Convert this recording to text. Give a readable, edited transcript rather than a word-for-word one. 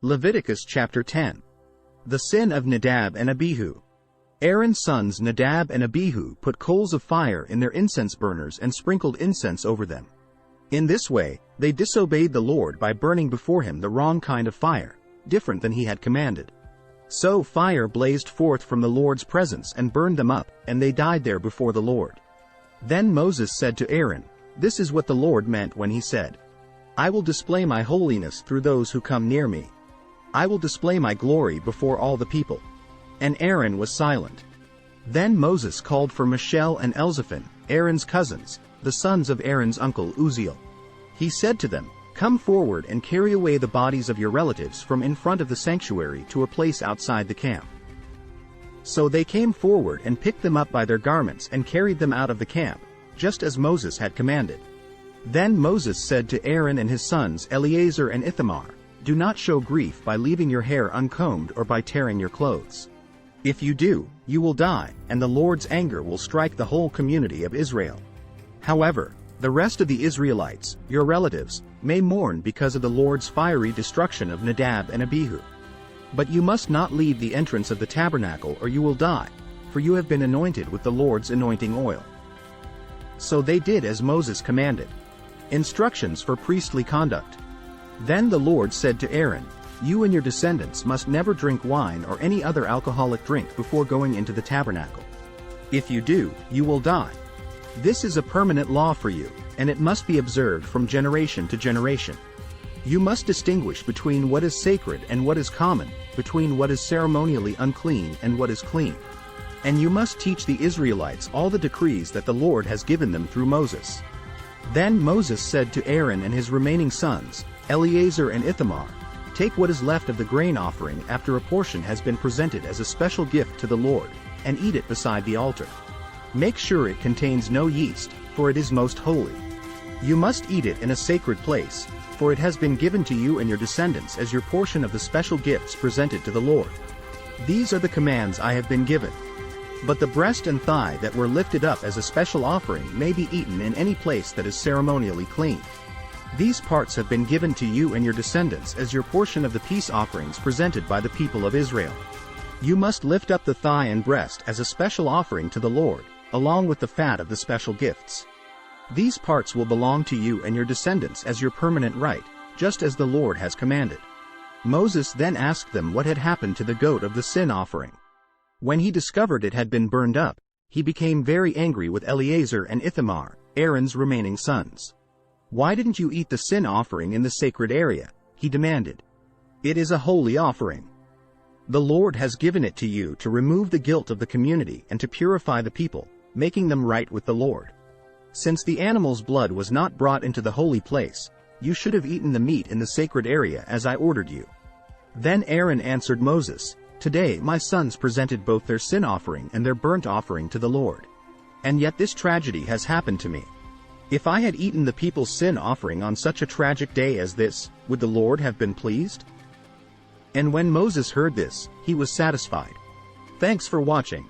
Leviticus chapter 10. The sin of Nadab and Abihu. Aaron's sons Nadab and Abihu put coals of fire in their incense burners and sprinkled incense over them. In this way, they disobeyed the Lord by burning before him the wrong kind of fire, different than he had commanded. So fire blazed forth from the Lord's presence and burned them up, and they died there before the Lord. Then Moses said to Aaron, "This is what the Lord meant when he said, 'I will display my holiness through those who come near me. I will display my glory before all the people.'" And Aaron was silent. Then Moses called for Mishael and Elzaphan, Aaron's cousins, the sons of Aaron's uncle Uzziel. He said to them, "Come forward and carry away the bodies of your relatives from in front of the sanctuary to a place outside the camp." So they came forward and picked them up by their garments and carried them out of the camp, just as Moses had commanded. Then Moses said to Aaron and his sons Eleazar and Ithamar, "Do not show grief by leaving your hair uncombed or by tearing your clothes. If you do, you will die, and the Lord's anger will strike the whole community of Israel. However, the rest of the Israelites, your relatives, may mourn because of the Lord's fiery destruction of Nadab and Abihu. But you must not leave the entrance of the tabernacle or you will die, for you have been anointed with the Lord's anointing oil." So they did as Moses commanded. Instructions for priestly conduct. Then the Lord said to Aaron, "You and your descendants must never drink wine or any other alcoholic drink before going into the tabernacle. If you do, you will die. This is a permanent law for you, and it must be observed from generation to generation. You must distinguish between what is sacred and what is common, between what is ceremonially unclean and what is clean. And you must teach the Israelites all the decrees that the Lord has given them through Moses." Then Moses said to Aaron and his remaining sons, Eleazar and Ithamar, "Take what is left of the grain offering after a portion has been presented as a special gift to the Lord, and eat it beside the altar. Make sure it contains no yeast, for it is most holy. You must eat it in a sacred place, for it has been given to you and your descendants as your portion of the special gifts presented to the Lord. These are the commands I have been given. But the breast and thigh that were lifted up as a special offering may be eaten in any place that is ceremonially clean. These parts have been given to you and your descendants as your portion of the peace offerings presented by the people of Israel. You must lift up the thigh and breast as a special offering to the Lord, along with the fat of the special gifts. These parts will belong to you and your descendants as your permanent right, just as the Lord has commanded." Moses then asked them what had happened to the goat of the sin offering. When he discovered it had been burned up, he became very angry with Eleazar and Ithamar, Aaron's remaining sons. "Why didn't you eat the sin offering in the sacred area?" he demanded. "It is a holy offering. The Lord has given it to you to remove the guilt of the community and to purify the people, making them right with the Lord. Since the animal's blood was not brought into the holy place, you should have eaten the meat in the sacred area as I ordered you." Then Aaron answered Moses, "Today my sons presented both their sin offering and their burnt offering to the Lord. And yet this tragedy has happened to me. If I had eaten the people's sin offering on such a tragic day as this, would the Lord have been pleased?" And when Moses heard this, he was satisfied. Thanks for watching.